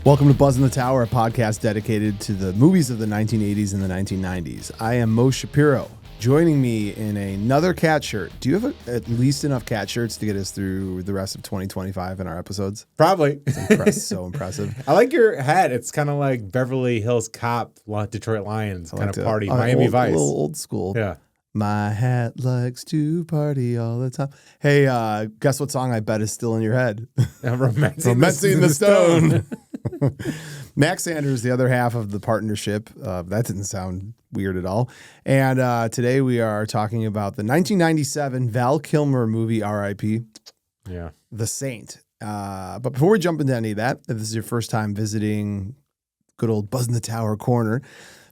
Welcome to Buzz in the Tower, a podcast dedicated to the movies of the 1980s and the 1990s. I am Mo Shapiro. Joining me in another cat shirt. Do you have at least enough cat shirts to get us through the rest of 2025 in our episodes? Probably. So impressive. I like your hat. It's kind of like Beverly Hills Cop, Detroit Lions kind of party. Miami Vice. A little old school. Yeah. My hat likes to party all the time. Hey, guess what song I bet is still in your head? Romancing the Stone. Max Sanders, the other half of the partnership. That didn't sound weird at all. And today we are talking about the 1997 Val Kilmer movie, R.I.P. Yeah. The Saint. But before we jump into any of that, if this is your first time visiting good old Buzz in the Tower corner,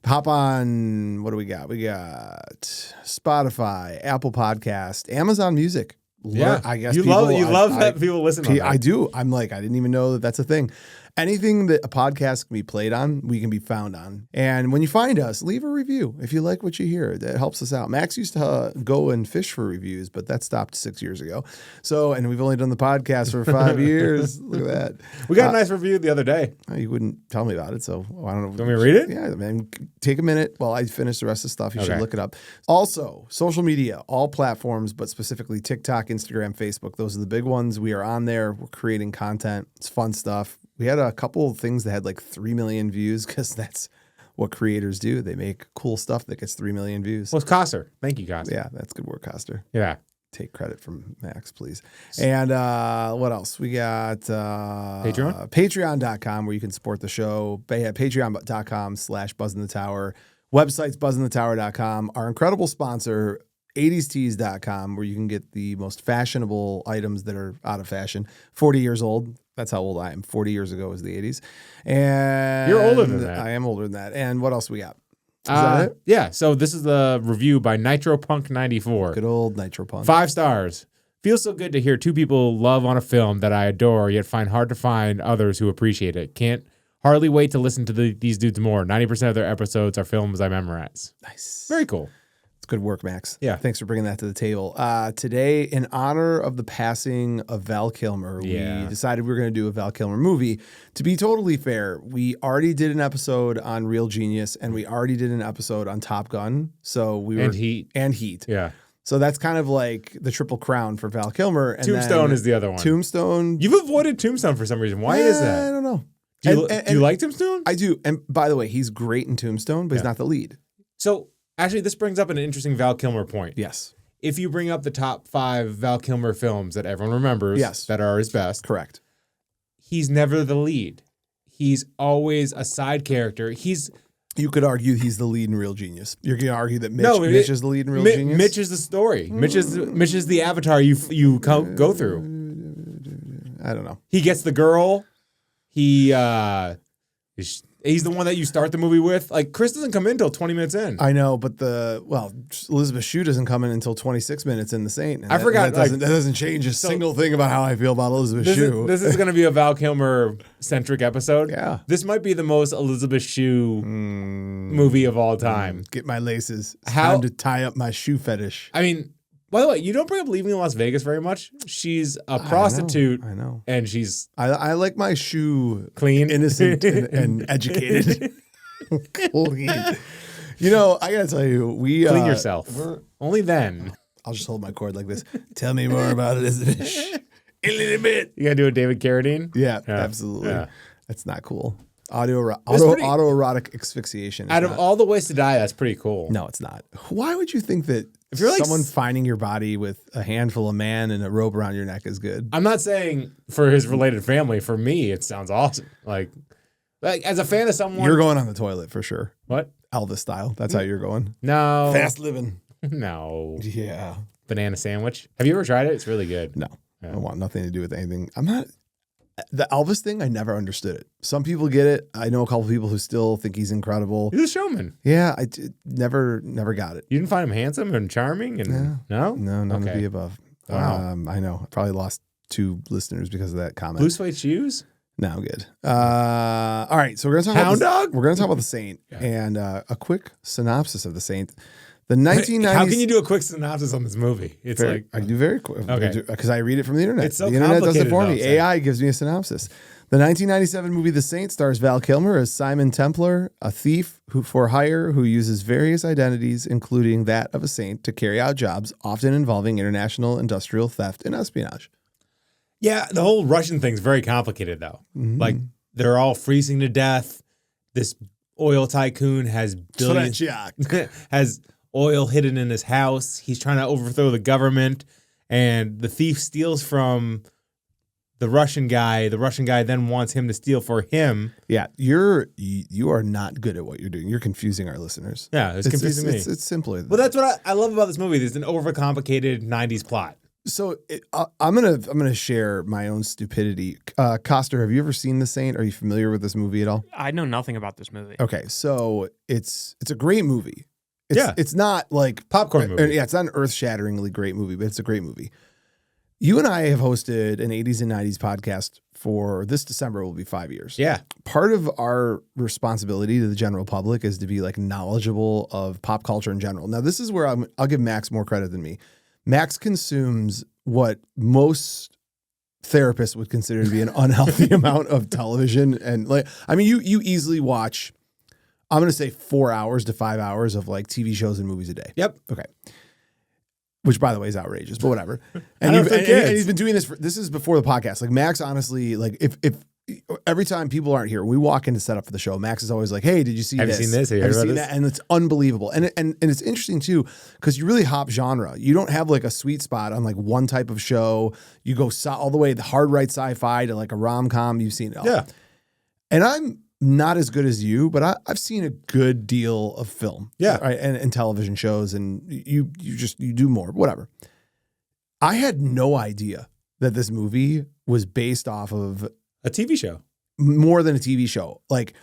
hop on, what do we got? We got Spotify, Apple Podcast, Amazon Music. Yeah. I guess you love that people listen to that. I do. I'm like, I didn't even know that that's a thing. Anything that a podcast can be played on, we can be found on. And when you find us, leave a review if you like what you hear. That helps us out. Max used to go and fish for reviews, but that stopped 6 years ago. So, and we've only done the podcast for 5 years. Look at that. We got a nice review the other day. You wouldn't tell me about it, so I don't know. Want me to read it? Yeah, man. Take a minute while I finish the rest of the stuff. You should look it up. Also, social media, all platforms, but specifically TikTok, Instagram, Facebook. Those are the big ones. We are on there. We're creating content. It's fun stuff. We had a couple of things that had like 3 million views because that's what creators do. They make cool stuff that gets 3 million views. Well, it's Coster. Thank you, Coster. Yeah, that's good work, Coster. Yeah. Take credit from Max, please. And what else? We got Patreon? Patreon.com where you can support the show. Patreon.com/BuzzInTheTower. Website's BuzzInTheTower.com. Our incredible sponsor, 80stees.com, where you can get the most fashionable items that are out of fashion. 40 years old. That's how old I am. 40 years ago was the 80s. And you're older than that. I am older than that. And what else we got? Is that it? Yeah. So this is the review by NitroPunk94. Good old Nitropunk. 5 stars. Feels so good to hear 2 people love on a film that I adore, yet find hard to find others who appreciate it. Can't hardly wait to listen to these dudes more. 90% of their episodes are films I memorize. Nice. Very cool. Good work, Max. Yeah. Thanks for bringing that to the table. Today, in honor of the passing of Val Kilmer, we decided we were going to do a Val Kilmer movie. To be totally fair, we already did an episode on Real Genius, and we already did an episode on Top Gun. So we were And Heat. Yeah. So that's kind of like the triple crown for Val Kilmer. And Tombstone is the other one. Tombstone. You've avoided Tombstone for some reason. Why is that? I don't know. Do you like Tombstone? I do. And by the way, he's great in Tombstone, but he's not the lead. So actually, this brings up an interesting Val Kilmer point. Yes. If you bring up the top 5 Val Kilmer films that everyone remembers that are his best. Correct. He's never the lead. He's always a side character. You could argue he's the lead in Real Genius. You're going to argue that Mitch is the lead in Real Genius? Mitch is the story. Mitch is the avatar you go through. I don't know. He gets the girl. He's the one that you start the movie with. Like, Chris doesn't come in until 20 minutes in. I know, but Elisabeth Shue doesn't come in until 26 minutes in The Saint. I forgot. That doesn't change a single thing about how I feel about Elisabeth Shue. This is going to be a Val Kilmer-centric episode. Yeah. This might be the most Elisabeth Shue movie of all time. Get my laces. It's time to tie up my shoe fetish. I mean, by the way, you don't bring up Leaving Las Vegas very much. She's a prostitute. I know. And she's... I like my shoe clean, innocent, and educated. Clean. You know, I got to tell you, clean yourself. Only then. I'll just hold my cord like this. Tell me more about Elizabeth. A little bit. You got to do a David Carradine? Yeah, absolutely. Yeah. That's not cool. Autoerotic asphyxiation. Out of all the ways to die, that's pretty cool. No, it's not. Why would you think that if you're someone finding your body with a handful of man and a rope around your neck is good? I'm not saying for his related family. For me, it sounds awesome. Like as a fan of someone, you're going on the toilet for sure. What? Elvis style. That's how you're going. No. Fast living. No. Yeah. Banana sandwich. Have you ever tried it? It's really good. No. Yeah. I want nothing to do with anything. I'm not. The Elvis thing, I never understood it. Some people get it. I know a couple of people who still think he's incredible. He's a showman. Yeah, I never got it. You didn't find him handsome and charming? And no? No, none of the above. Wow. I know. I probably lost 2 listeners because of that comment. Blue suede shoes? No, I'm good. All right, so we're going to talk Hound Dog? We're going to talk about The Saint and a quick synopsis of The Saint. The 1990s. How can you do a quick synopsis on this movie? It's I do very quick. Okay. Because I read it from the internet. It's so the internet does it for me. complicated, AI gives me a synopsis. The 1997 movie The Saint stars Val Kilmer as Simon Templar, a thief for hire who uses various identities, including that of a saint, to carry out jobs often involving international industrial theft and espionage. Yeah, the whole Russian thing's very complicated, though. Mm-hmm. Like, they're all freezing to death. This oil tycoon has billions, has oil hidden in his house. He's trying to overthrow the government, and the thief steals from the Russian guy. The Russian guy then wants him to steal for him. Yeah, you are not good at what you're doing. You're confusing our listeners. Yeah, it's confusing me. It's simpler than Well, that's what I love about this movie. There's an overcomplicated 90s plot. So I'm gonna share my own stupidity. Coster, have you ever seen The Saint? Are you familiar with this movie at all? I know nothing about this movie. Okay, so it's a great movie. Yeah. It's not like Popcorn movie. Yeah, it's not an earth-shatteringly great movie, but it's a great movie. You and I have hosted an 80s and 90s podcast for this December will be 5 years. Yeah. Part of our responsibility to the general public is to be like knowledgeable of pop culture in general. Now, this is where I'll give Max more credit than me. Max consumes what most therapists would consider to be an unhealthy amount of television. And like, I mean, you easily watch, I'm going to say 4 hours to 5 hours of like TV shows and movies a day. Yep. Okay. Which, by the way, is outrageous, but whatever. And he's been doing this. This is before the podcast. Like Max, honestly, like if every time people aren't here, we walk in to set up for the show. Max is always like, "Hey, did you see Have this? you seen this? Have you Have you heard seen about that?" And it's unbelievable. And it's interesting too because you really hop genre. You don't have like a sweet spot on like one type of show. You go all the way the hard right sci-fi to like a rom-com. You've seen it all. Yeah. And I'm not as good as you, but I've seen a good deal of film. Yeah. Right. And television shows, and you do more, whatever. I had no idea that this movie was based off of A TV show. more than a TV show. Like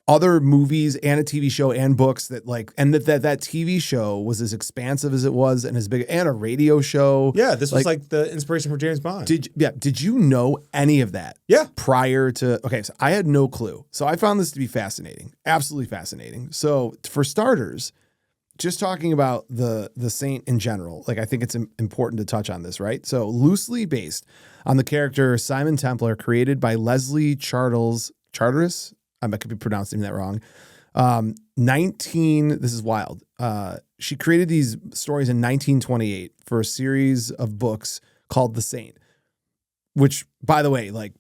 other movies and a TV show and books that like, and that TV show was as expansive as it was and as big, and a radio show. Yeah, this was like the inspiration for James Bond. Did you know any of that? Yeah. Prior to, okay, so I had no clue. So I found this to be fascinating, absolutely fascinating. So for starters, just talking about the Saint in general, like I think it's important to touch on this, right? So loosely based on the character Simon Templar, created by Leslie Charteris. I could be pronouncing that wrong. This is wild. She created these stories in 1928 for a series of books called The Saint, which, by the way, like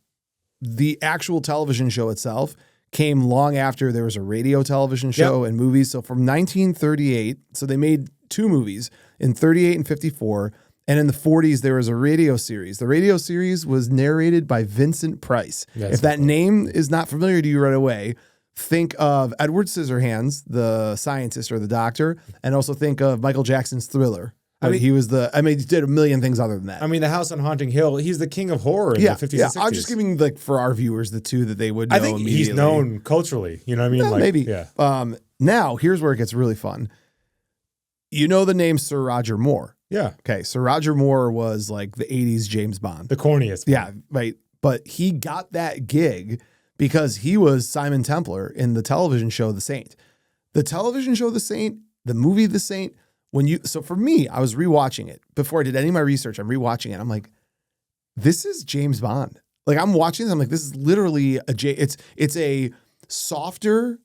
the actual television show itself came long after there was a radio television show and movies. So from 1938, so they made two movies in 38 and 54. And in the 40s, there was a radio series. The radio series was narrated by Vincent Price. If that name is not familiar to you right away, think of Edward Scissorhands, the scientist or the doctor, and also think of Michael Jackson's Thriller. I mean, he did a million things other than that. I mean, The House on Haunting Hill, he's the king of horror in the 50s and 60s. I'm just giving, like, for our viewers, the two that they would know immediately. He's known culturally. You know what I mean? Yeah, like, maybe. Yeah. Now, here's where it gets really fun. You know the name Sir Roger Moore. Yeah. Okay, Sir Roger Moore was like the 80s James Bond. The corniest. Yeah, right. But he got that gig because he was Simon Templar in the television show The Saint. The television show The Saint, the movie The Saint, so for me, I was rewatching it before I did any of my research. I'm rewatching it. I'm like, this is James Bond. Like I'm watching this. I'm like, this is literally it's a softer,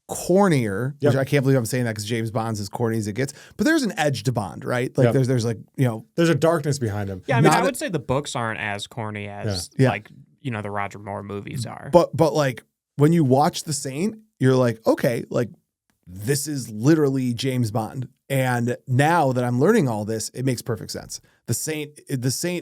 cornier, which I can't believe I'm saying that because James Bond's as corny as it gets. But there's an edge to Bond, right? Like there's like, there's a darkness behind him. Yeah, I mean, I would say the books aren't as corny as like, the Roger Moore movies are. But like when you watch The Saint, you're like, okay, like this is literally James Bond. And now that I'm learning all this, it makes perfect sense. The Saint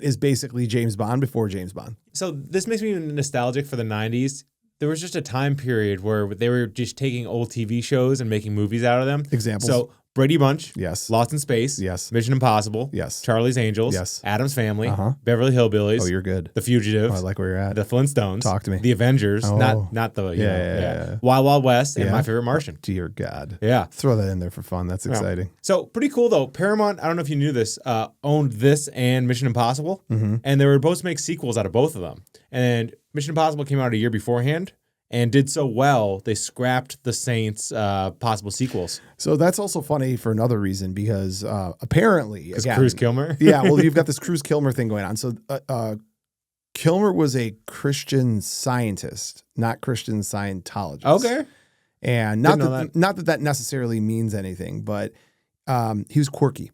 is basically James Bond before James Bond. So this makes me nostalgic for the 90s. There was just a time period where they were just taking old TV shows and making movies out of them. Examples. So Brady Bunch. Yes. Lost in Space. Yes. Mission Impossible. Yes. Charlie's Angels. Yes. Addams Family. Beverly Hillbillies. Oh, you're good. The Fugitive. Oh, I like where you're at. The Flintstones. Talk to me. The Avengers. Oh. Not the yeah. Wild Wild West and My Favorite Martian. Dear God. Yeah. Throw that in there for fun. That's exciting. So pretty cool though. Paramount, I don't know if you knew this, owned this and Mission Impossible. And they were both to make sequels out of both of them. And Mission Impossible came out a year beforehand. and did so well, they scrapped the Saints' possible sequels. So that's also funny for another reason because apparently, again, Cruz Kilmer. Yeah, well, you've got this Cruz Kilmer thing going on. So Kilmer was a Christian Scientist, not Christian Scientologist. Okay. And not that necessarily means anything, but he was quirky.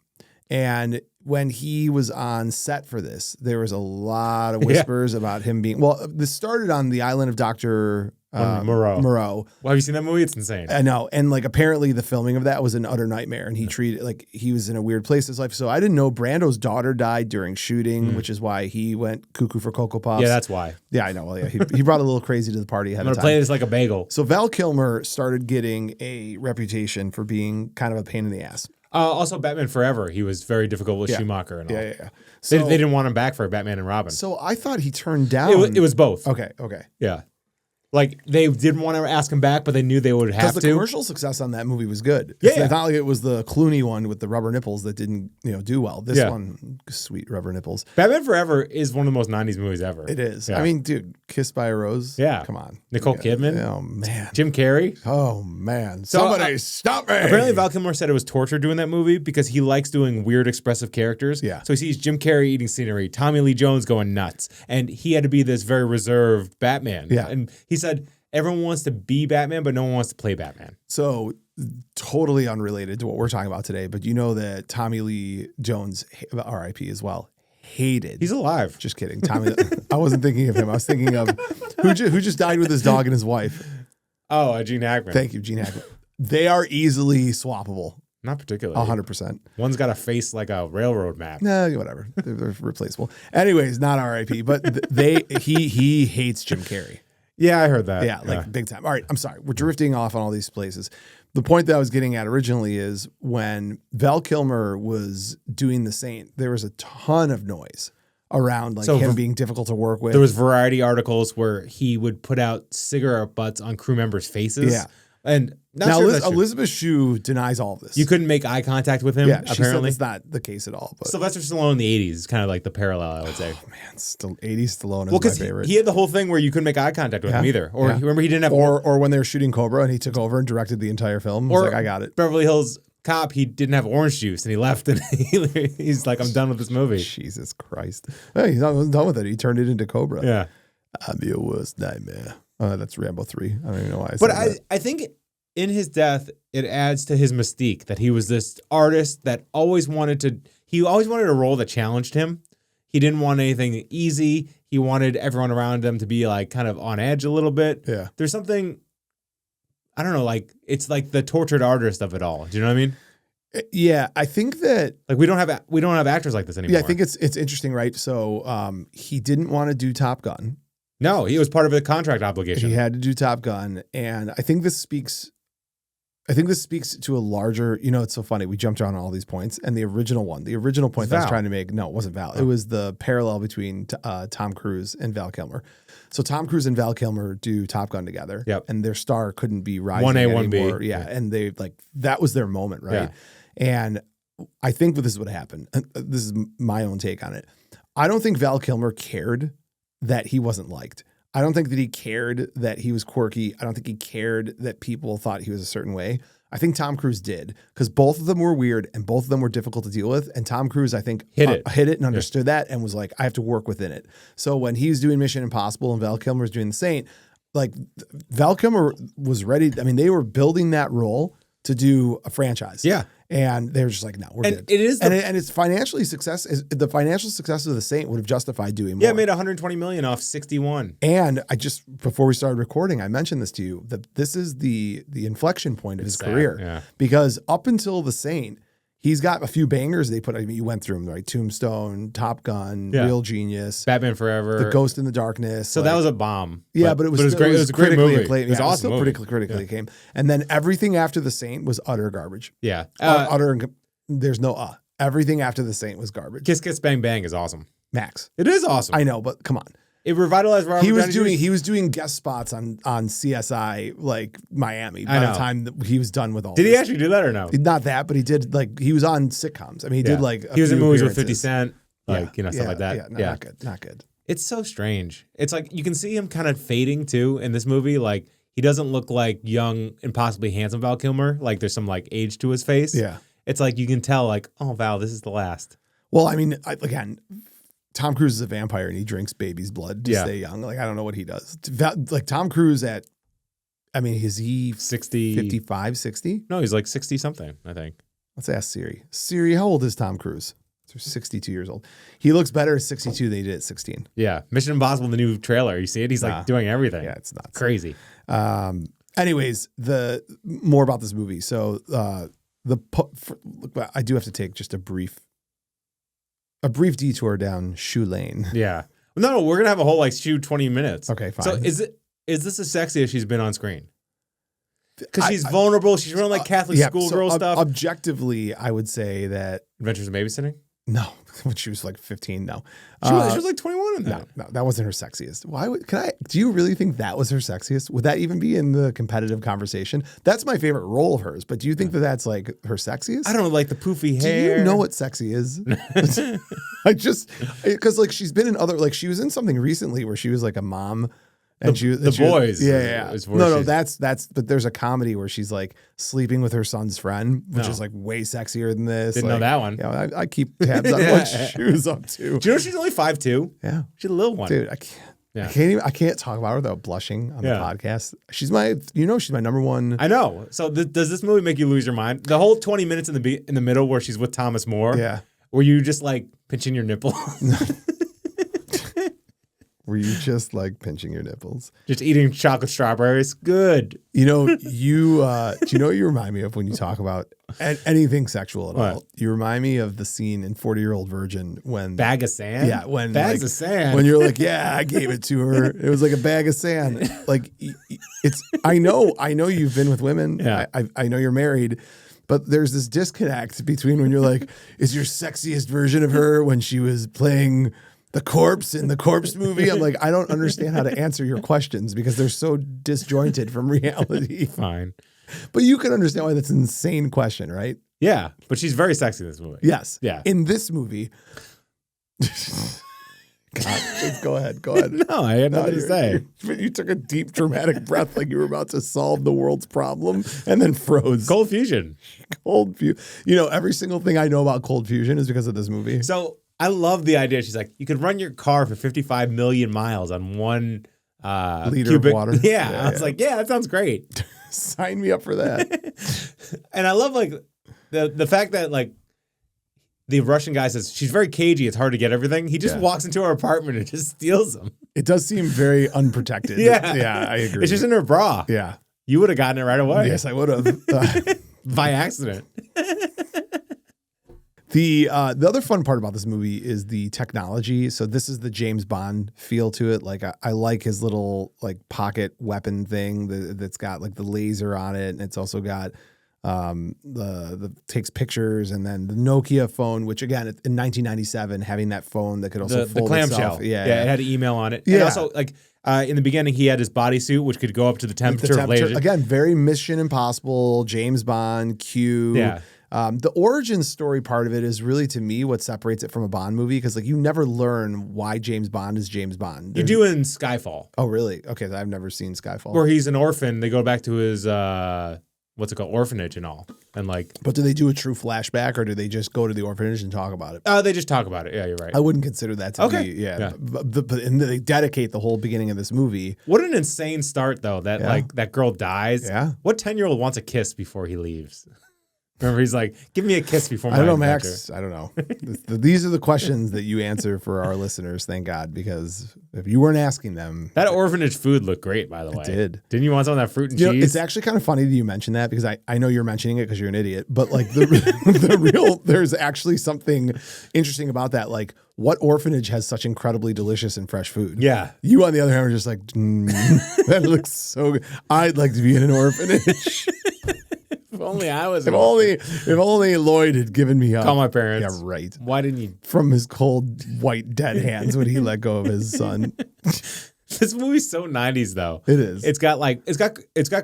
And when he was on set for this, there was a lot of whispers about him being, well, this started on the island of Dr. Moreau. Moreau. Well, have you seen that movie? It's insane. I know. And like apparently the filming of that was an utter nightmare and he treated like he was in a weird place in his life. So I didn't know Brando's daughter died during shooting, which is why he went cuckoo for Cocoa Puffs. Yeah, that's why. Yeah, I know. Well, yeah, he brought a little crazy to the party ahead of time. I'm going to play this like a bagel. So Val Kilmer started getting a reputation for being kind of a pain in the ass. Also, Batman Forever. He was very difficult with Schumacher and all. Yeah. So, they didn't want him back for Batman and Robin. So I thought he turned down. It was both. Okay. Yeah. Like, they didn't want to ask him back, but they knew they would have to. Because the commercial success on that movie was good. Yeah. It's not like it was the Clooney one with the rubber nipples that didn't, do well. This one, sweet rubber nipples. Batman Forever is one of the most 90s movies ever. It is. Yeah. I mean, dude, Kissed by a Rose. Yeah. Come on. Nicole Kidman. Oh, man. Jim Carrey. Oh, man. So, Somebody stop me. Apparently, Val Kilmer said it was torture doing that movie because he likes doing weird, expressive characters. Yeah. So he sees Jim Carrey eating scenery, Tommy Lee Jones going nuts, and he had to be this very reserved Batman. Yeah. And he said everyone wants to be Batman, but no one wants to play Batman. So totally unrelated to what we're talking about today, but you know that Tommy Lee Jones, RIP as well, hated. He's alive. Just kidding. Tommy. I wasn't thinking of him. I was thinking of who just died with his dog and his wife. Oh, Gene Hackman. Thank you, Gene Hackman. They are easily swappable. Not particularly. 100%. One's got a face like a railroad map. Nah, whatever. They're replaceable. Anyways, not RIP, but he hates Jim Carrey. Yeah, I heard that. Yeah, big time. All right, I'm sorry. We're drifting off on all these places. The point that I was getting at originally is when Val Kilmer was doing The Saint, there was a ton of noise around him being difficult to work with. There was Variety articles where he would put out cigarette butts on crew members' faces. Yeah. And now Elisabeth Shue denies all of this. You couldn't make eye contact with him, apparently. she said that's not the case at all. But Sylvester Stallone in the 80s is kind of like the parallel, I would say. Oh, man, 80s Stallone is my favorite. He had the whole thing where you couldn't make eye contact with him either. Or remember he didn't have... Or when they were shooting Cobra and he took over and directed the entire film. Or I got it. Beverly Hills Cop, he didn't have orange juice and he left and he's like, I'm done with this movie. Jesus Christ. Hey, he's not done with it. He turned it into Cobra. Yeah. I'm your worst nightmare. That's Rambo 3. I don't even know why I said But that. I think in his death, it adds to his mystique that he was this artist that always wanted a role that challenged him. He didn't want anything easy. He wanted everyone around him to be like kind of on edge a little bit. Yeah. There's something, I don't know, like it's like the tortured artist of it all. Do you know what I mean? Yeah, I think that like we don't have actors like this anymore. Yeah, I think it's interesting, right? So he didn't want to do Top Gun. No, he was part of a contract obligation. He had to do Top Gun, and I think this speaks to a larger, it's so funny. We jumped around all these points, and the original point that I was trying to make, no, it wasn't Val. It was the parallel between Tom Cruise and Val Kilmer. So Tom Cruise and Val Kilmer do Top Gun together, and their star couldn't be rising 1A, 1B. Yeah, and they that was their moment, right? Yeah. And I think this is what happened. This is my own take on it. I don't think Val Kilmer cared that he wasn't liked. I don't think that he cared that he was quirky. I don't think he cared that people thought he was a certain way. I think Tom Cruise did, because both of them were weird and both of them were difficult to deal with. And Tom Cruise, I think, hit it and understood that and was like, I have to work within it. So when he was doing Mission Impossible and Val Kilmer was doing The Saint, like Val Kilmer was ready. I mean, they were building that role to do a franchise. Yeah. And they're just like, no, we're good. It is, and it's financially the financial success of The Saint would have justified doing more. Yeah, it made $120 million off 61. And before we started recording, I mentioned this to you, that this is the inflection point of his career. Yeah. Because up until The Saint, he's got a few bangers they put. I mean, you went through them, right? Tombstone, Top Gun, Real Genius, Batman Forever, The Ghost in the Darkness. So that was a bomb. Yeah, but it was great. It was a great movie. Acclaimed. It was awesome. Still critically acclaimed. And then everything after The Saint was utter garbage. Yeah, there's no everything after The Saint was garbage. Kiss Kiss Bang Bang is awesome. Max, it is awesome. I know, but come on. It revitalized Robert Downey Jr. He was doing guest spots on CSI like Miami by the time that he was done with all. Did he actually do that or no? Not that, but he did he was on sitcoms. I mean, he did he was in movies with 50 Cent, stuff like that. Yeah, not good. It's so strange. It's like you can see him kind of fading too in this movie. Like he doesn't look like young and possibly handsome Val Kilmer. Like there's some like age to his face. Yeah. It's like you can tell like, oh, Val, this is the last. Well, I mean, again, Tom Cruise is a vampire and he drinks baby's blood to stay young. Like I don't know what he does. Like Tom Cruise is he 60, 55, 60? No, he's like 60 something, I think. Let's ask Siri. Siri, how old is Tom Cruise? He's 62 years old. He looks better at 62 than he did at 16. Yeah. Mission Impossible, the new trailer. You see it? He's like doing everything. Yeah, it's nuts. Crazy. Anyways, more about this movie. So I do have to take just a brief detour down Shue Lane. Yeah. No, we're gonna have a whole like Shue 20 minutes. Okay, fine. So is this as sexy as she's been on screen? Because she's vulnerable. She's running like Catholic schoolgirl stuff. Objectively, I would say that Adventures in Babysitting. No, when she was like 15. No, she was like 21 in that. No, that wasn't her sexiest. Do you really think that was her sexiest? Would that even be in the competitive conversation? That's my favorite role of hers. But do you think that that's like her sexiest? I don't know, like the poofy hair. Do you know what sexy is? Because like she's been in other, like she was in something recently where she was like a mom. And the boys. Yeah. No, that's, but there's a comedy where she's like sleeping with her son's friend, which is like way sexier than this. Didn't know that one. Yeah, I keep tabs on what Shue's up to. Do you know she's only 5'2"? Yeah. She's a little one. Dude, I can't talk about her without blushing on the podcast. She's my number one. I know. So does this movie make you lose your mind? The whole 20 minutes in the middle where she's with Thomas More. Yeah. Were you just like pinching your nipple? Were you just like pinching your nipples? Just eating chocolate strawberries? Good. You know, do you know what you remind me of when you talk about anything sexual at all? You remind me of the scene in 40-Year-Old Virgin when... Bag of sand? Yeah, when... Bags of sand. When you're like, yeah, I gave it to her. It was like a bag of sand. Like, it's... I know you've been with women. Yeah. I know you're married. But there's this disconnect between when you're like, is your sexiest version of her when she was playing... the corpse in the Corpse movie. I'm like, I don't understand how to answer your questions because they're so disjointed from reality. Fine. But you can understand why that's an insane question, right? Yeah. But she's very sexy in this movie. Yes. Yeah. In this movie. God, just go ahead. No, I had nothing to say. You took a deep, dramatic breath like you were about to solve the world's problem and then froze. Cold fusion. Cold fusion. You know, every single thing I know about cold fusion is because of this movie. So I love the idea. She's like, you could run your car for 55 million miles on one liter of water. Yeah. I was like, yeah, that sounds great. Sign me up for that. And I love like the fact that like the Russian guy says she's very cagey. It's hard to get everything. He just walks into her apartment and just steals them. It does seem very unprotected. Yeah, I agree. It's just in her bra. Yeah. You would have gotten it right away. Yes, I would have. By accident. The other fun part about this movie is the technology. So this is the James Bond feel to it. Like I like his little like pocket weapon thing that's got like the laser on it, and it's also got the takes pictures, and then the Nokia phone, which again in 1997 having that phone that could also fold the clamshell. itself. Yeah, it had an email on it. Yeah. And also like in the beginning he had his bodysuit which could go up to the temperature of laser. Again, very Mission Impossible, James Bond, Q. Yeah. The origin story part of it is really, to me, what separates it from a Bond movie, because like you never learn why James Bond is James Bond. You do in Skyfall. Oh, really? Okay, I've never seen Skyfall. Where he's an orphan. They go back to his orphanage and all, and like. But do they do a true flashback, or do they just go to the orphanage and talk about it? They just talk about it. Yeah, you're right. I wouldn't consider that to be. Yeah. And they dedicate the whole beginning of this movie. What an insane start, though. That like that girl dies. Yeah. What 10-year-old wants a kiss before he leaves? Remember, he's like, give me a kiss before my I don't know, adventure. Max. I don't know. These are the questions that you answer for our listeners, thank God, because if you weren't asking them. That orphanage food looked great, by the way. It did. Didn't you want some of that fruit and cheese? cheese? It's actually kind of funny that you mentioned that, because I know you're mentioning it because you're an idiot, but like there's actually something interesting about that. Like, what orphanage has such incredibly delicious and fresh food? Yeah. You, on the other hand, are just like, that looks so good. I'd like to be in an orphanage. If only I was. If only Lloyd had given me up. Call my parents. Yeah, right. Why didn't you? From his cold, white, dead hands when he let go of his son. This movie's so 90s though. It is. It's got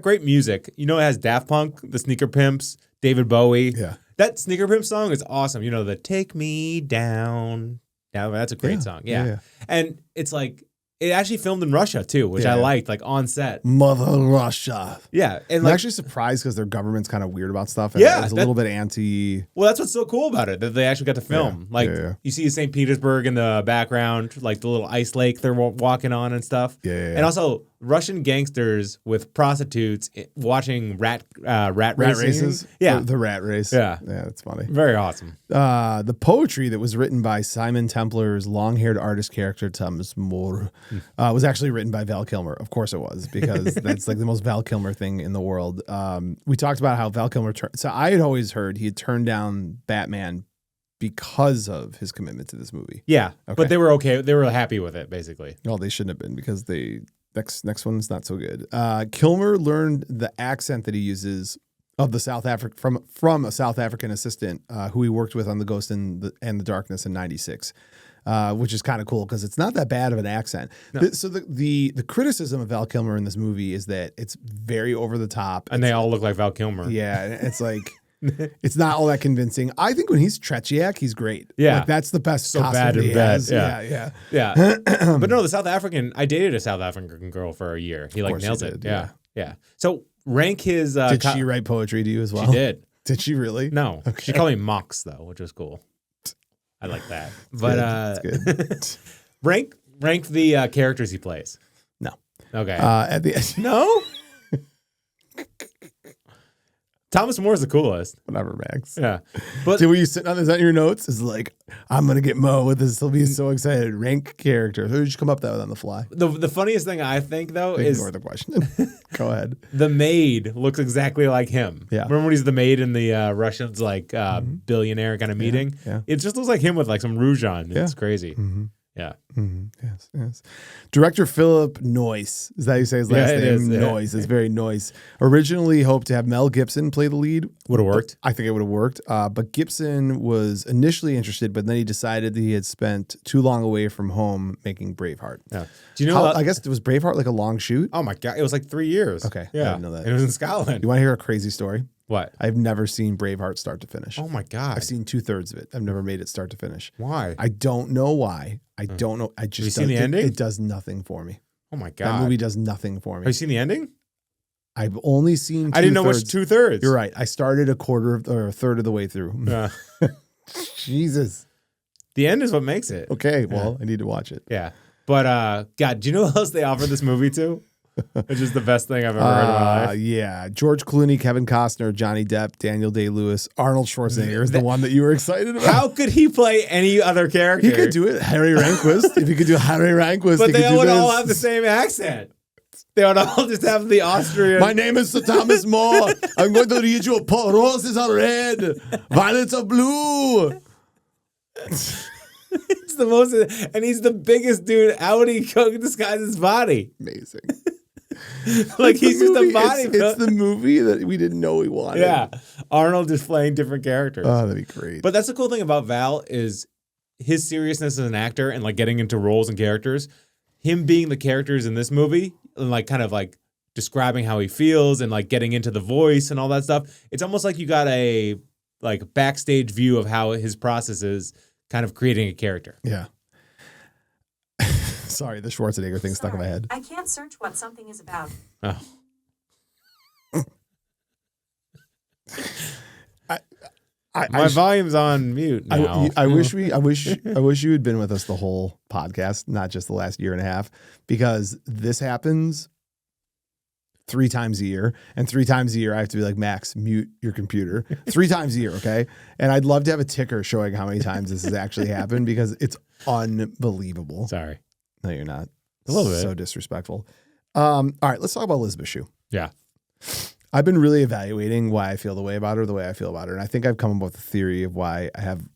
great music. You know, it has Daft Punk, the Sneaker Pimps, David Bowie. Yeah. That Sneaker Pimp song is awesome. You know, the Take Me Down. Yeah, that's a great song. Yeah. And it's like, it actually filmed in Russia too, which I liked, like on set. Mother Russia. Yeah. And I'm like, actually surprised because their government's kind of weird about stuff. And it's a little bit anti. Well, that's what's so cool about it, that they actually got to film. You see St. Petersburg in the background, like the little ice lake they're walking on and stuff. And also Russian gangsters with prostitutes watching rat races. Yeah. The rat race. Yeah. Yeah, that's funny. Very awesome. The poetry that was written by Simon Templar's long-haired artist character, Thomas More, was actually written by Val Kilmer. Of course it was, because that's like the most Val Kilmer thing in the world. We talked about how Val Kilmer... So I had always heard he had turned down Batman because of his commitment to this movie. Yeah, but they were okay. They were happy with it, basically. Well, they shouldn't have been, because next one's not so good. Kilmer learned the accent that he uses of the South Africa from a South African assistant who he worked with on The Ghost and the Darkness in '96, which is kind of cool because it's not that bad of an accent. No. So the criticism of Val Kilmer in this movie is that it's very over the top, and they all look like Val Kilmer. Yeah, it's like. It's not all that convincing. I think when he's Tretiak, he's great. Yeah. Like, that's the best so costume bad he and bad. has. Yeah. But no, the South African, I dated a South African girl for a year. He like nails it. Yeah. So rank his... Did she write poetry to you as well? She did. Did she really? No. Okay. She called me Mox, though, which was cool. I like that. But that's good. rank the characters he plays. No. Okay. At the end. No? Thomas More's the coolest. Whatever, Max. Yeah. But see, were you sitting on this on your notes? Is like, I'm gonna get Mo with this. He'll be so excited. Rank character. Who did you come up with that on the fly? The funniest thing I think though is ignore the question. Go ahead. The maid looks exactly like him. Yeah. Remember when he's the maid in the Russians billionaire kind of meeting? Yeah. It just looks like him with like some rouge on. It's crazy. Mm-hmm. Yeah. Mm-hmm. Yes. Director Philip Noyce. Is that how you say his last name? Is, Noyce. It's very Noyce. Originally hoped to have Mel Gibson play the lead. Would have worked. I think it would have worked. But Gibson was initially interested, but then he decided that he had spent too long away from home making Braveheart. Yeah. Do you know? I guess it was Braveheart like a long shoot. Oh my God! It was like 3 years. Okay. Yeah. I didn't know that. And it was in Scotland. You want to hear a crazy story? What? I've never seen Braveheart start to finish. Oh my God! I've seen 2/3 of it. I've never made it start to finish. Why? I don't know why. I don't know. I just Have you seen the ending? It does nothing for me. Oh my God! That movie does nothing for me. Have you seen the ending? I've only seen. I didn't know which 2/3. You're right. I started a third of the way through. Jesus. The end is what makes it. Okay. Well, I need to watch it. Yeah. But God, do you know who else they offered this movie to? Which is the best thing I've ever heard in my life. Yeah. George Clooney, Kevin Costner, Johnny Depp, Daniel Day-Lewis, Arnold Schwarzenegger is the one that you were excited about. How could he play any other character? He could do it. Harry Rehnquist. If he could do Harry Rehnquist, but he they could do would this. all have the same accent. They would all just have the Austrian. My name is Sir Thomas More. I'm going to read you. Roses are red, violets are blue. It's the most, and he's the biggest dude out. He could disguise his body. Amazing. Like he's just a body. It's the movie that we didn't know we wanted. Yeah, Arnold just playing different characters. Oh, that'd be great. But that's the cool thing about Val is his seriousness as an actor and like getting into roles and characters. Him being the characters in this movie and like kind of like describing how he feels and like getting into the voice and all that stuff. It's almost like you got a like backstage view of how his process is kind of creating a character. Yeah. Sorry, the Schwarzenegger thing stuck in my head. I can't search what something is about. Oh. My volume's on mute now. I wish you had been with us the whole podcast, not just the last year and a half, because this happens 3 times a year, and 3 times a year I have to be like, Max, mute your computer 3 times a year, okay? And I'd love to have a ticker showing how many times this has actually happened because it's unbelievable. Sorry. No, you're not. A little bit. So disrespectful. All right, let's talk about Elisabeth Shue. Yeah. I've been really evaluating why I feel the way about her, the way I feel about her. And I think I've come up with a theory of why I have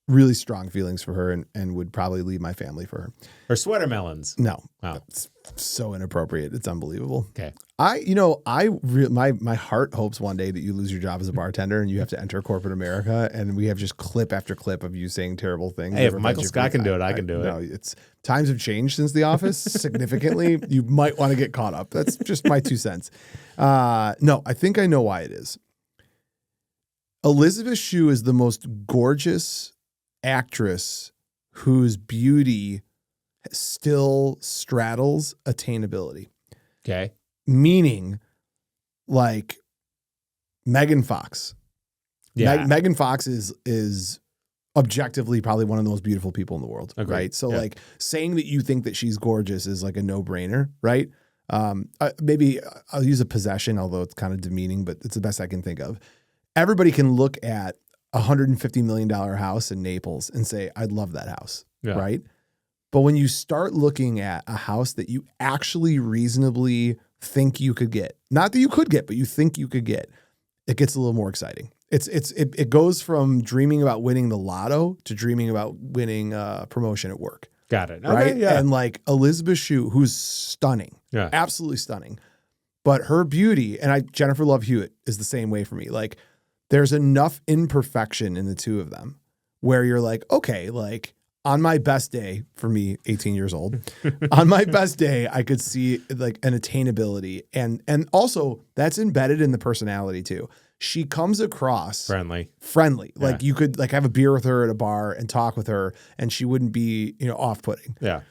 really strong feelings for her and would probably leave my family for her. Her sweater melons. No. Wow. That's so inappropriate. It's unbelievable. Okay. My heart hopes one day that you lose your job as a bartender and you have to enter corporate America and we have just clip after clip of you saying terrible things. Hey, if Michael Scott can do it, I can do it. No, times have changed since The Office significantly. You might want to get caught up. That's just my 2 cents. No, I think I know why it is. Elisabeth Shue is the most gorgeous actress whose beauty still straddles attainability. Okay. Meaning, like Megan Fox. Yeah. Megan Fox is objectively probably one of the most beautiful people in the world. Agreed. Right? So like saying that you think that she's gorgeous is like a no-brainer, right? Maybe I'll use a possession, although it's kind of demeaning, but it's the best I can think of. Everybody can look at a $150 million house in Naples and say, I'd love that house, right? But when you start looking at a house that you actually reasonably think you could get, not that you could get, but you think you could get, it gets a little more exciting. It goes from dreaming about winning the lotto to dreaming about winning promotion at work. Got it. Right? Okay, yeah. And like Elisabeth Shue, who's stunning, absolutely stunning, but her beauty, and Jennifer Love Hewitt is the same way for me. Like there's enough imperfection in the two of them where you're like, okay, like on my best day, for me, 18 years old, on my best day, I could see like an attainability. And also that's embedded in the personality too. She comes across friendly. Yeah. Like you could like have a beer with her at a bar and talk with her and she wouldn't be, off-putting. Yeah.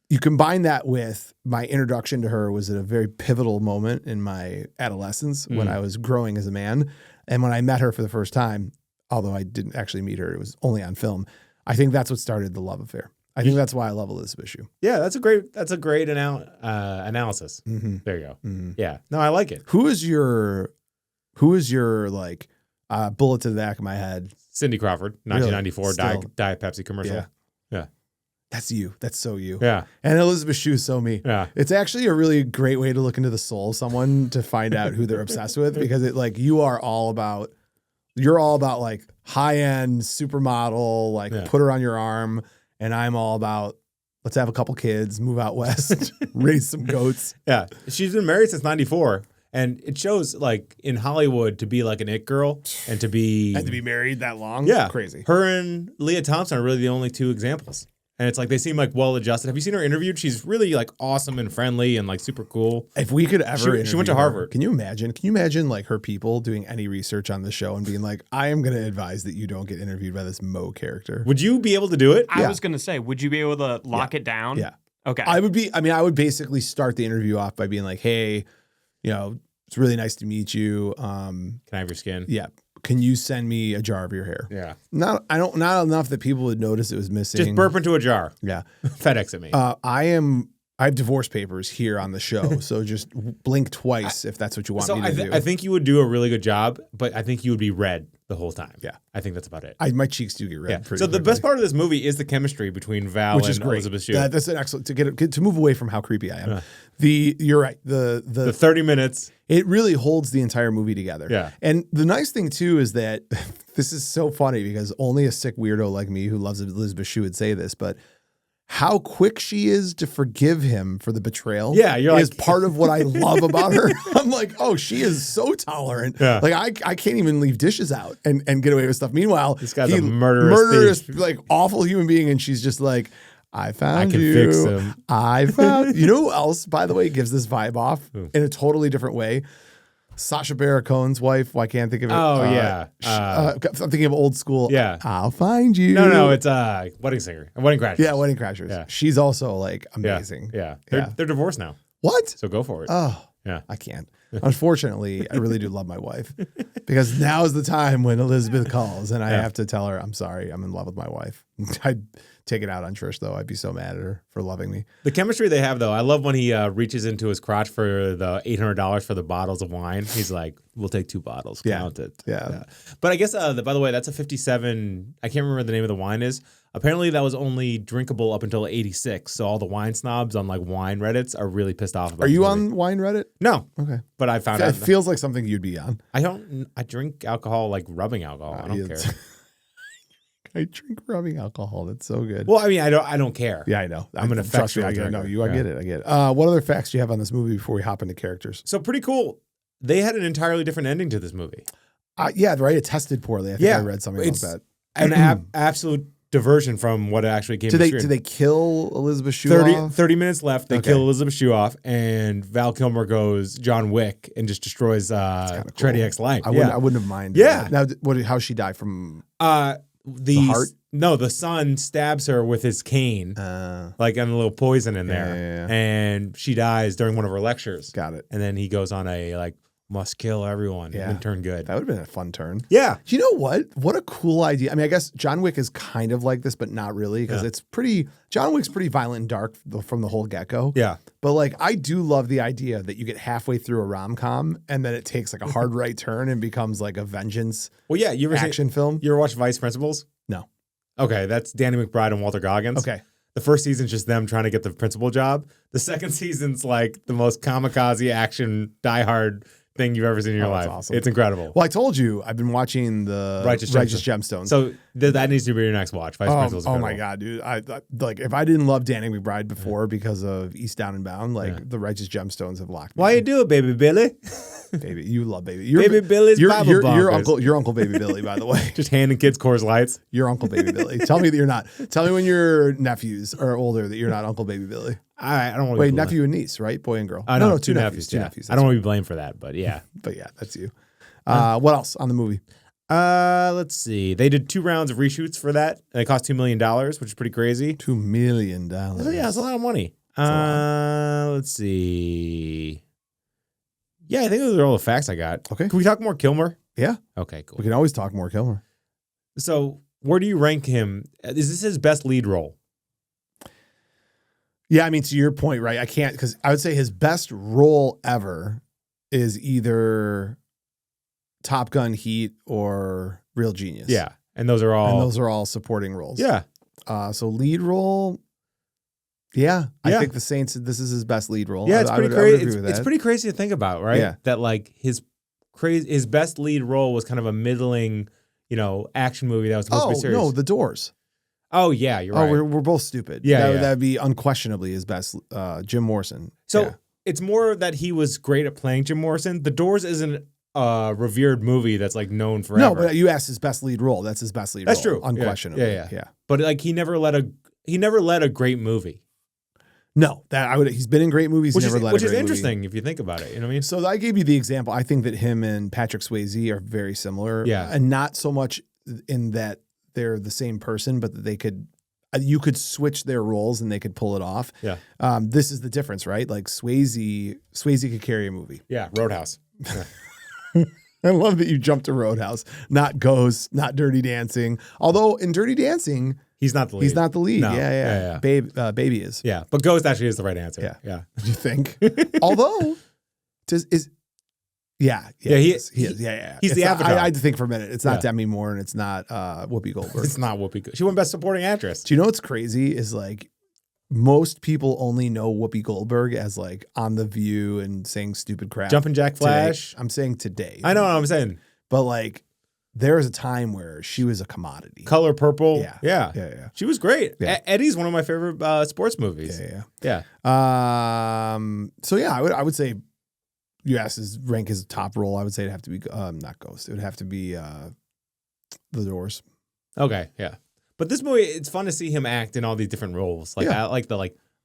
You combine that with my introduction to her was at a very pivotal moment in my adolescence when I was growing as a man. And when I met her for the first time, although I didn't actually meet her, it was only on film. I think that's what started the love affair. I think that's why I love Elisabeth Shue. Yeah, that's a great analysis. Mm-hmm. There you go. Mm-hmm. Yeah. No, I like it. Who is your like bullet to the back of my head? Cindy Crawford, 1994 Really? Diet Pepsi commercial. Yeah. That's you. That's so you. Yeah. And Elisabeth Shue is so me. Yeah. It's actually a really great way to look into the soul of someone to find out who they're obsessed with, because it like you're all about like high-end supermodel, like put her on your arm, and I'm all about let's have a couple kids, move out west, raise some goats. Yeah. She's been married since 94. And it shows like in Hollywood to be like an it girl and to be married that long. Yeah. Crazy. Her and Leah Thompson are really the only two examples. And it's like they seem like well adjusted. Have you seen her interviewed? She's really like awesome and friendly and like super cool. If we could ever she went to Harvard. Can you imagine like her people doing any research on the show and being like, I am going to advise that you don't get interviewed by this Mo character. Would you be able to do it? I was going to say, would you be able to lock it down? Yeah. Okay. I would basically start the interview off by being like, hey, it's really nice to meet you. Can I have your skin? Yeah. Can you send me a jar of your hair? Yeah. Not enough that people would notice it was missing. Just burp into a jar. Yeah. FedEx at me. I have divorce papers here on the show, so just blink twice if that's what you want me to do. I think you would do a really good job, but I think you would be red the whole time. Yeah. I think that's about it. My cheeks do get red. Yeah. Pretty So the quickly. best part of this movie is the chemistry between Val and Elisabeth Shue. That's an excellent to move away from how creepy I am. You're right. The 30 minutes. It really holds the entire movie together. Yeah. And the nice thing too is that this is so funny because only a sick weirdo like me who loves Elisabeth Shue would say this, but how quick she is to forgive him for the betrayal is part of what I love about her. I'm like, oh, she is so tolerant. Yeah. Like I can't even leave dishes out and get away with stuff. Meanwhile, this guy's a murderous like awful human being, and she's just like, I can fix him. I found you know who else, by the way, gives this vibe off in a totally different way? Sacha Baron Cohen's wife. Why can't I think of it? Oh, yeah. I'm thinking of old school. Yeah. I'll find you. No, it's Wedding Singer. Wedding Crashers. Yeah, Wedding Crashers. Yeah. She's also like amazing. Yeah. They're divorced now. What? So go for it. Oh, yeah. I can't. Unfortunately, I really do love my wife because now is the time when Elizabeth calls and I have to tell her, I'm sorry, I'm in love with my wife. I'd take it out on Trish, though. I'd be so mad at her for loving me. The chemistry they have, though, I love when he reaches into his crotch for the $800 for the bottles of wine. He's like, we'll take 2 bottles. Count it. Yeah. But I guess, by the way, that's a 57. I can't remember what the name of the wine is. Apparently, that was only drinkable up until 86. So all the wine snobs on like wine Reddits are really pissed off about it. Are you on wine Reddit? No. Okay. But I found out. It feels like something you'd be on. I drink alcohol like rubbing alcohol. I don't care. I drink rubbing alcohol. That's so good. Well, I mean, I don't care. Yeah, I know. I'm an effectual drinker. I get it. What other facts do you have on this movie before we hop into characters? So pretty cool. They had an entirely different ending to this movie. Yeah, right. It tested poorly. I think I read something about that. An absolute diversion from what it actually came to. Do they kill Elisabeth Shue off? 30 minutes left. They kill Elisabeth Shue off, and Val Kilmer goes John Wick and just destroys Tretiak's life. I wouldn't have minded. Yeah. Now, how'd she die from? The heart? No, the son stabs her with his cane, like and a little poison in there, and she dies during one of her lectures. Got it. And then he goes on a like must kill everyone and turn good. That would have been a fun turn. Yeah. You know what? What a cool idea. I mean, I guess John Wick is kind of like this, but not really, because it's pretty. John Wick's pretty violent and dark from the whole get-go. Yeah. But like, I do love the idea that you get halfway through a rom-com and then it takes like a hard right turn and becomes like a vengeance. Well, yeah. You ever action film? You ever watch Vice Principals? No. Okay, that's Danny McBride and Walter Goggins. Okay. The first season's just them trying to get the principal job. The second season's like the most kamikaze action, diehard thing you've ever seen in your life. Awesome. It's incredible. Well, I told you I've been watching the Righteous Gemstones. So that needs to be your next watch. Vice Principals. Oh my God, dude! I like if I didn't love Danny McBride before because of East Down and Bound, like the Righteous Gemstones have locked me. Why you do it, baby Billy? Baby, you love baby. Baby Billy's Bible bombers. Your uncle Baby Billy, by the way. Just handing kids Coors Lights. Your Uncle Baby Billy. Tell me that you're not. Tell me when your nephews are older that you're not Uncle Baby Billy. I don't want to wait, nephew and niece, right? Boy and girl. No, two nephews. Two nephews. I don't want to be blamed for that, but yeah. But yeah, that's you. What else on the movie? Let's see. They did 2 rounds of reshoots for that, and it cost $2 million, which is pretty crazy. $2 million. Yeah, it's a lot of money. Let's see. Yeah, I think those are all the facts I got. Okay. Can we talk more Kilmer? Yeah. Okay, cool. We can always talk more Kilmer. So, where do you rank him? Is this his best lead role? Yeah, I mean, to your point, right? I can't, because I would say his best role ever is either Top Gun, Heat, or Real Genius. Yeah, and those are all supporting roles. Yeah. So lead role, I think The Saints. This is his best lead role. Yeah, it's pretty crazy. It's It's pretty crazy to think about, right? Yeah. That like his best lead role was kind of a middling, action movie that was supposed to be serious. No, The Doors. Oh yeah, you're right. We're both stupid. Yeah, that'd be unquestionably his best. Jim Morrison. So it's more that he was great at playing Jim Morrison. The Doors isn't a revered movie that's like known forever. No, but you asked his best lead role. That's his best lead role. That's true. Unquestionably. Yeah. But like he never led a great movie. No, he's been in great movies. Which is interesting if you think about it. You know what I mean? So I gave you the example. I think that him and Patrick Swayze are very similar. Yeah. And not so much in that they're the same person, but that you could switch their roles and they could pull it off. Yeah. This is the difference, right? Like Swayze could carry a movie. Yeah. Roadhouse. Yeah. I love that you jumped to Roadhouse, not Ghost, not Dirty Dancing. Although in Dirty Dancing, he's not the lead. He's not the lead. No. Yeah. Baby is. Yeah. But Ghost actually is the right answer. Yeah. You think? Although, he is. Yeah. He's the Avatar. I had to think for a minute. It's not Demi Moore and it's not Whoopi Goldberg. It's not Whoopi Goldberg. She won Best Supporting Actress. Do you know what's crazy is like most people only know Whoopi Goldberg as like on The View and saying stupid crap. Jumpin' Jack Flash. Today. I'm saying today. I know what I'm saying. But like there was a time where she was a commodity. Color Purple. Yeah. She was great. Yeah. Eddie's one of my favorite sports movies. Yeah. So yeah, I would say you asked his rank his top role. I would say it'd have to be not Ghost. It would have to be The Doors. Okay, yeah. But this movie, it's fun to see him act in all these different roles. Like I like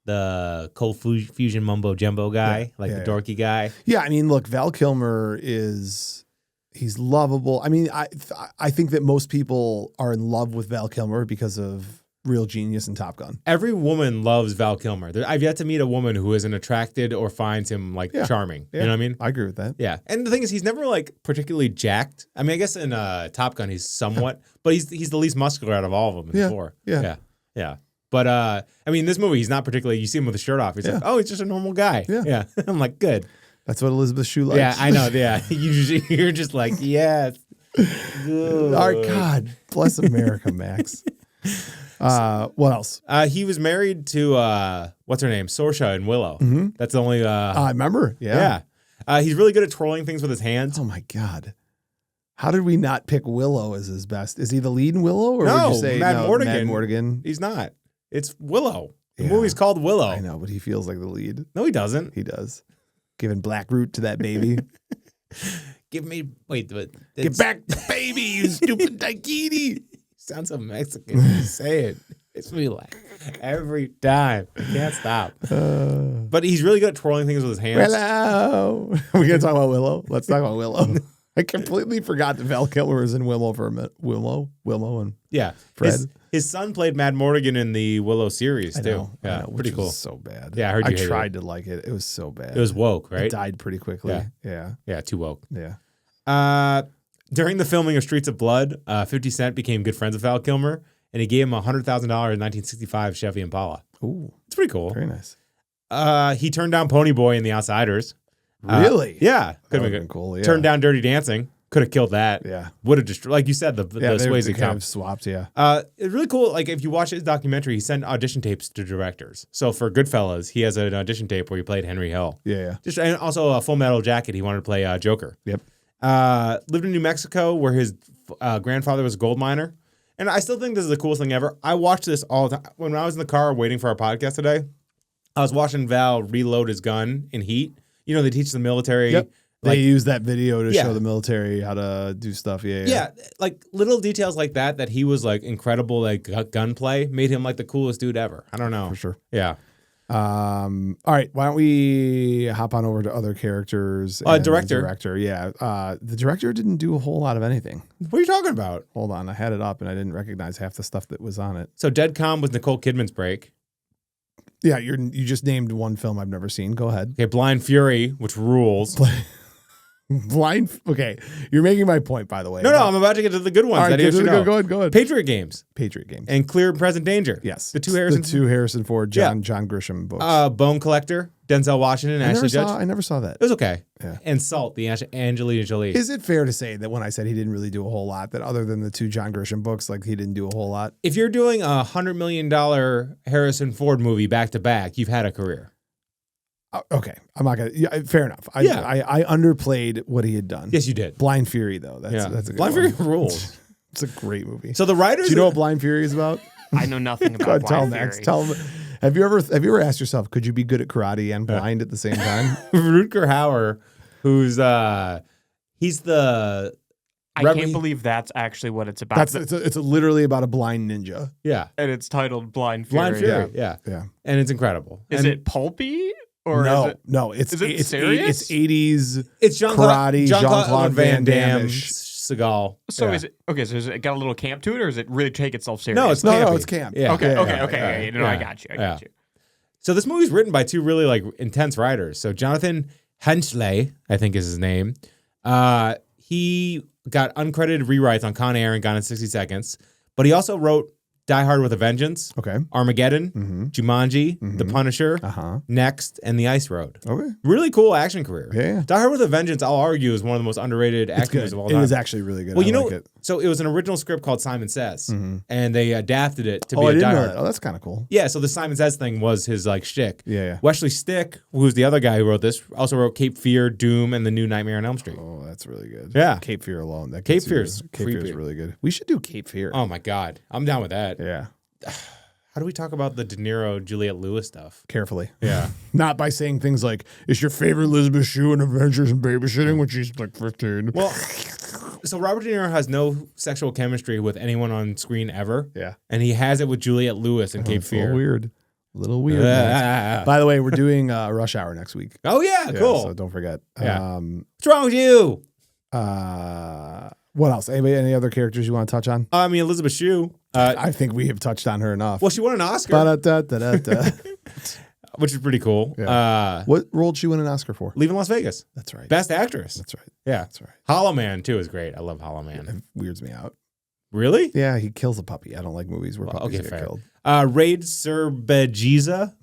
the cold fusion mumbo jumbo guy, the dorky guy. Yeah, I mean, look, Val Kilmer he's lovable. I mean, I think that most people are in love with Val Kilmer because of Real Genius and Top Gun. Every woman loves Val Kilmer. I've yet to meet a woman who isn't attracted or finds him charming. Yeah. You know what I mean? I agree with that. Yeah. And the thing is, he's never like particularly jacked. I mean, I guess in Top Gun, he's somewhat, but he's the least muscular out of all of them in the four. Yeah. But I mean, this movie, he's not particularly, you see him with his shirt off. He's like, oh, he's just a normal guy. Yeah. I'm like, good. That's what Elisabeth Shue likes. Yeah, I know. Yeah. You're just like, yes. All right, God bless America, Max. What else? He was married to what's her name, Saoirse in Willow. Mm-hmm. That's the only. I remember. Yeah. He's really good at twirling things with his hands. Oh my God! How did we not pick Willow as his best? Is he the lead in Willow, or no, would you say Matt Mordigan? Matt Mordigan. He's not. It's Willow. The movie's called Willow. I know, but he feels like the lead. No, he doesn't. He does. Giving black root to that baby. Give me but get back the baby, you stupid daikini. Sounds so Mexican when you say it. It's me like every time. I can't stop. But he's really good at twirling things with his hands. Willow. We're going to talk about Willow. Let's talk about Willow. I completely forgot that Val Kilmer was in Willow for a minute. Willow and Fred. His son played Mad Mortigan in the Willow series too. I know, pretty cool. So bad. Yeah, I heard you hated tried to like it. It was so bad. It was woke, right? It died pretty quickly. Yeah. Too woke. Yeah. During the filming of Streets of Blood, 50 Cent became good friends with Val Kilmer, and he gave him a $100,000 1965 Chevy Impala. Ooh, it's pretty cool. Very nice. He turned down Ponyboy in The Outsiders. Really? Yeah, could have been cool. Yeah. Turned down Dirty Dancing. Could have killed that. Yeah. Would have just, like you said, the Swayze kind of swapped, yeah. It's really cool. Like, if you watch his documentary, he sent audition tapes to directors. So for Goodfellas, he has an audition tape where he played Henry Hill. Yeah. And also a Full Metal Jacket, he wanted to play Joker. Yep. Lived in New Mexico, where his grandfather was a gold miner. And I still think this is the coolest thing ever. I watch this all the time. When I was in the car waiting for our podcast today, I was watching Val reload his gun in Heat. You know, they teach the military. Yep. They use that video to show the military how to do stuff. Yeah. Like little details like that he was like incredible, like gunplay made him like the coolest dude ever. I don't know. For sure. Yeah. All right. Why don't we hop on over to other characters? Director. Yeah. The director didn't do a whole lot of anything. What are you talking about? Hold on. I had it up and I didn't recognize half the stuff that was on it. So Dead Calm was Nicole Kidman's break. Yeah. You just named one film I've never seen. Go ahead. Okay. Blind Fury, which rules. Okay, you're making my point, by the way. No, I'm about to get to the good ones. All right, go ahead. Patriot Games. And Clear and Present Danger. Yes. The two Harrison Ford, John Grisham books. Bone Collector, Denzel Washington, Ashley Judd. I never saw that. It was okay. Yeah. And Salt, the Angelina Jolie. Is it fair to say that when I said he didn't really do a whole lot, that other than the two John Grisham books, like he didn't do a whole lot? If you're doing a $100 million Harrison Ford movie back to back, you've had a career. Okay, I'm not gonna. Yeah, fair enough. I underplayed what he had done. Yes, you did. Blind Fury, though. That's a good Blind one. Fury rules. It's a great movie. So the writers. Do you know what Blind Fury is about? I know nothing about Blind Fury. Tell him. Have you ever asked yourself, could you be good at karate and blind at the same time? Rutger Hauer, who's he's the. I can't believe that's actually what it's about. It's literally about a blind ninja. Yeah, and it's titled Blind Fury. Blind Fury. Yeah. And it's incredible. Is it pulpy? Or no, it's serious? It's 80s. It's karate, Jean-Claude Van Damme, Seagal. So is it okay? So is it got a little camp to it, or is it really take itself serious? No, it's camp. Yeah. Okay. I got you. So this movie's written by two really like intense writers. So Jonathan Hensley, I think is his name. He got uncredited rewrites on Con Air and Gone in 60 Seconds, but he also wrote Die Hard with a Vengeance, Armageddon, Jumanji, The Punisher, Next, and The Ice Road. Okay. Really cool action career. Yeah. Die Hard with a Vengeance, I'll argue, is one of the most underrated action movies of all time. It is actually really good. Well, you know, like it. So it was an original script called Simon Says, and they adapted it to be I a didn't Die know Hard. that. Oh, that's kind of cool. Yeah, so the Simon Says thing was his like shtick. Yeah. Wesley Stick, who's the other guy who wrote this, also wrote Cape Fear, Doom, and The New Nightmare on Elm Street. Oh, that's really good. Yeah. Cape Fear alone. Cape Fear is really good. We should do Cape Fear. Oh my God, I'm down with that. Yeah. How do we talk about the De Niro, Juliette Lewis stuff? Carefully. Yeah. Not by saying things like, is your favorite Elisabeth Shue in Adventures in Babysitting when she's like 15? Well, so Robert De Niro has no sexual chemistry with anyone on screen ever. Yeah. And he has it with Juliette Lewis in Cape Fear. A little weird. By the way, we're doing Rush Hour next week. Oh, yeah. Cool. So don't forget. Yeah. What's wrong with you? What else? Any other characters you want to touch on? I mean, Elisabeth Shue. I think we have touched on her enough. Well, she won an Oscar. Ba-da-da-da-da. Which is pretty cool. Yeah. What role did she win an Oscar for? Leaving Las Vegas. That's right. Best actress. That's right. Yeah. That's right. Hollow Man, too, is great. I love Hollow Man. It weirds me out. Really? Yeah, he kills a puppy. I don't like movies where puppies get killed. Rade Serbedzija.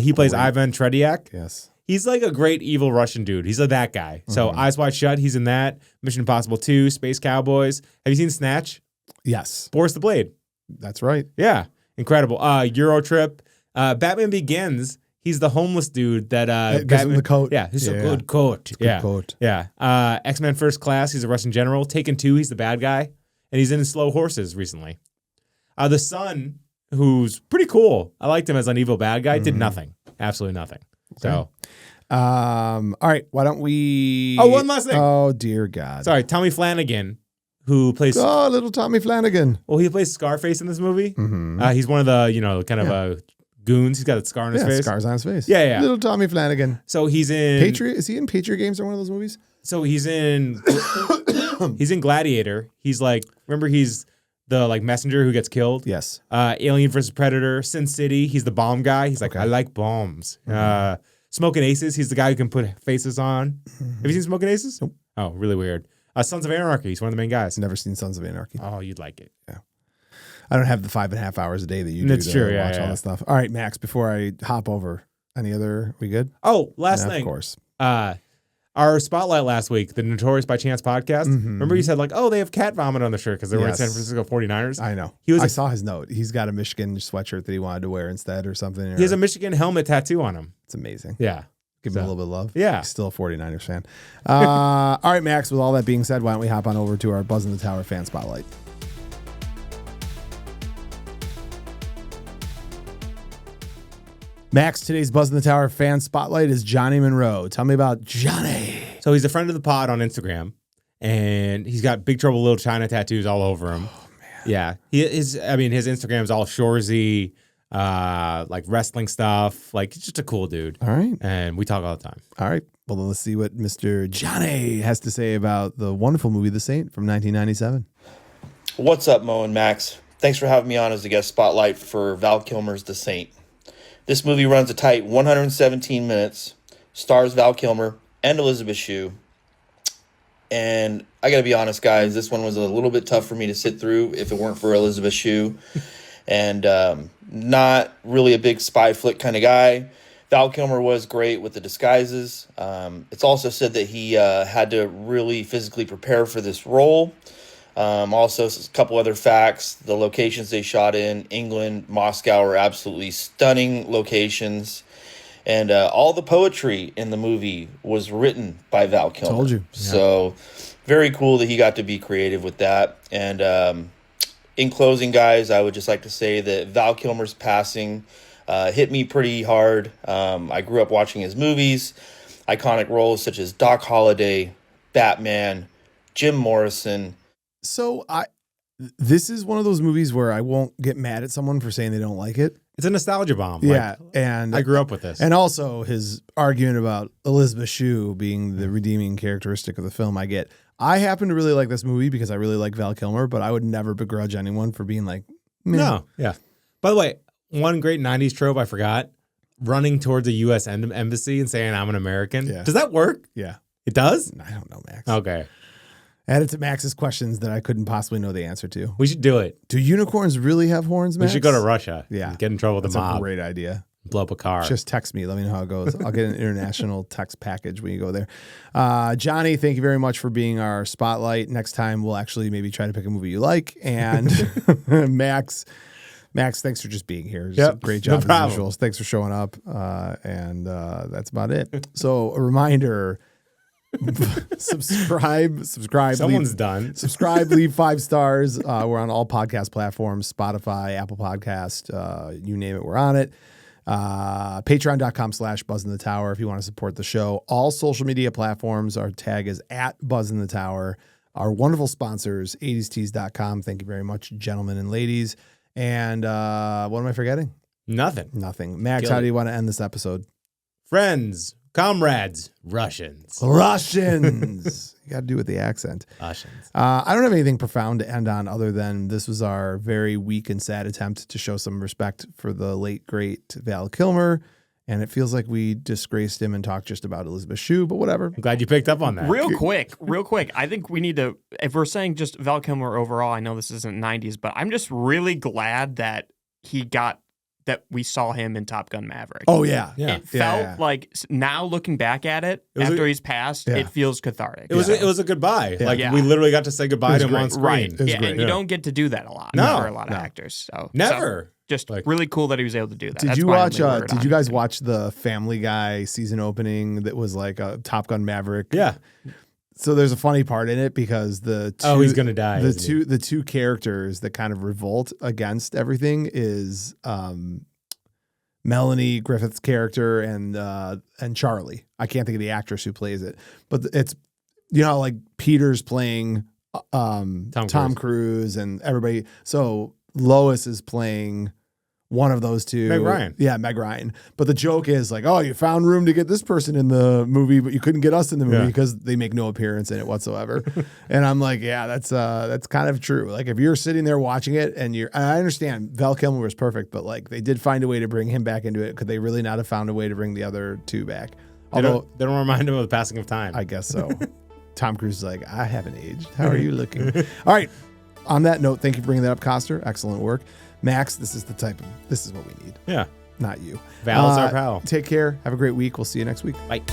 He plays Ivan Tretiak. Yes. He's like a great evil Russian dude. He's that guy. So Eyes Wide Shut, he's in that. Mission Impossible 2, Space Cowboys. Have you seen Snatch? Yes. Boris the Blade. That's right. Yeah. Incredible. Euro Trip. Batman Begins. He's the homeless dude that gives him the coat. Yeah, he's a good coat. Good coat. Yeah. X-Men First Class, he's a Russian general. Taken 2, he's the bad guy. And he's in Slow Horses recently. The son, who's pretty cool. I liked him as an evil bad guy. Did nothing. Absolutely nothing. Okay. So all right, why don't we one last thing. Oh dear God. Sorry, Tommy Flanagan, who plays little Tommy Flanagan. Well, he plays Scarface in this movie. He's one of the, kind of Goons. He's got a scar on his face. Scars on his face. Yeah. Little Tommy Flanagan. So he's in Patriot. Is he in Patriot Games or one of those movies? So he's in he's in Gladiator. He's like, remember he's the like messenger who gets killed. Yes. Alien versus Predator. Sin City. He's the bomb guy. He's like, I like bombs. Smoking Aces. He's the guy who can put faces on. Have you seen Smoking Aces? Nope. Oh, really weird. Sons of Anarchy. He's one of the main guys. Never seen Sons of Anarchy. Oh, you'd like it. Yeah. I don't have the 5.5 hours a day that you do. That's true. Watch all this stuff. All right, Max. Before I hop over, any other? We good? Oh, last thing. Of course. Our spotlight last week, the Notorious by Chance podcast. Remember you said like, oh, they have cat vomit on the shirt because they were in San Francisco 49ers. I know. I saw his note. He's got a Michigan sweatshirt that he wanted to wear instead or something. He has a Michigan helmet tattoo on him. It's amazing. Yeah. Give him a little bit of love. Yeah. He's still a 49ers fan. All right, Max, with all that being said, why don't we hop on over to our Buzz in the Tower fan spotlight? Max, today's Buzz in the Tower fan spotlight is Johnny Monroe. Tell me about Johnny. So he's a friend of the pod on Instagram, and he's got Big Trouble Little China tattoos all over him. Oh, man. Yeah. His Instagram's all shoresy, like wrestling stuff. Like, he's just a cool dude. All right. And we talk all the time. All right. Well, then let's see what Mr. Johnny has to say about the wonderful movie The Saint from 1997. What's up, Mo and Max? Thanks for having me on as a guest spotlight for Val Kilmer's The Saint. This movie runs a tight 117 minutes, stars Val Kilmer and Elisabeth Shue. And I got to be honest, guys, this one was a little bit tough for me to sit through if it weren't for Elisabeth Shue. And not really a big spy flick kind of guy. Val Kilmer was great with the disguises. It's also said that he had to really physically prepare for this role. Also, a couple other facts. The locations they shot in, England, Moscow, are absolutely stunning locations. And all the poetry in the movie was written by Val Kilmer. Told you. Yeah. So very cool that he got to be creative with that. And in closing, guys, I would just like to say that Val Kilmer's passing hit me pretty hard. I grew up watching his movies. Iconic roles such as Doc Holliday, Batman, Jim Morrison. So this is one of those movies where I won't get mad at someone for saying they don't like it. It's a nostalgia bomb. Yeah, and I grew up with this. And also his argument about Elisabeth Shue being the redeeming characteristic of the film, I get. I happen to really like this movie because I really like Val Kilmer, but I would never begrudge anyone for being like, meh. No, yeah. By the way, one great 90s trope I forgot, running towards a U.S. embassy and saying, I'm an American. Yeah. Does that work? Yeah. It does? I don't know, Max. Okay. Add it to Max's questions that I couldn't possibly know the answer to. We should do it. Do unicorns really have horns, Max? We should go to Russia. Yeah. And get in trouble with the mob. That's a great idea. Blow up a car. Just text me. Let me know how it goes. I'll get an international text package when you go there. Johnny, thank you very much for being our spotlight. Next time, we'll actually maybe try to pick a movie you like. And Max, thanks for just being here. Just a great job as usual. Thanks for showing up. And that's about it. So a reminder, subscribe. Someone's done. Subscribe, leave 5 stars. We're on all podcast platforms, Spotify, Apple Podcast, you name it, we're on it. Patreon.com/BuzzInTheTower if you want to support the show. All social media platforms, our tag is @BuzzInTheTower. Our wonderful sponsors, 80stees.com. Thank you very much, gentlemen and ladies. And what am I forgetting? Nothing. Max, how do you want to end this episode? Friends, comrades, Russians. You got to do it with the accent. Russians. I don't have anything profound to end on other than this was our very weak and sad attempt to show some respect for the late, great Val Kilmer. And it feels like we disgraced him and talked just about Elisabeth Shue, but whatever. I'm glad you picked up on that. Real quick. I think we need to, if we're saying just Val Kilmer overall, I know this isn't 90s, but I'm just really glad that we saw him in Top Gun Maverick. Oh, yeah. It felt like, now looking back at it after he's passed, it feels cathartic. It was a goodbye. Yeah. We literally got to say goodbye to him on screen. Right. It was great. And you don't get to do that a lot for a lot of actors. So Never. Just really cool that he was able to do that. Did you guys watch the Family Guy season opening that was like a Top Gun Maverick? Yeah. So there's a funny part in it because he's gonna die. The two characters that kind of revolt against everything is Melanie Griffith's character and Charlie. I can't think of the actress who plays it, but it's like Peter's playing Tom Cruise and everybody. So Lois is playing one of those two. Meg Ryan. Yeah, Meg Ryan. But the joke is like, oh, you found room to get this person in the movie, but you couldn't get us in the movie because they make no appearance in it whatsoever. And I'm like, yeah, that's kind of true. Like if you're sitting there watching it and I understand Val Kilmer was perfect, but like they did find a way to bring him back into it. Could they really not have found a way to bring the other two back? Although they don't remind him of the passing of time. I guess so. Tom Cruise is like, I haven't aged. How are you looking? All right. On that note, thank you for bringing that up, Coster. Excellent work. Max, this is what we need. Yeah. Not you. Val's our pal. Take care. Have a great week. We'll see you next week. Bye.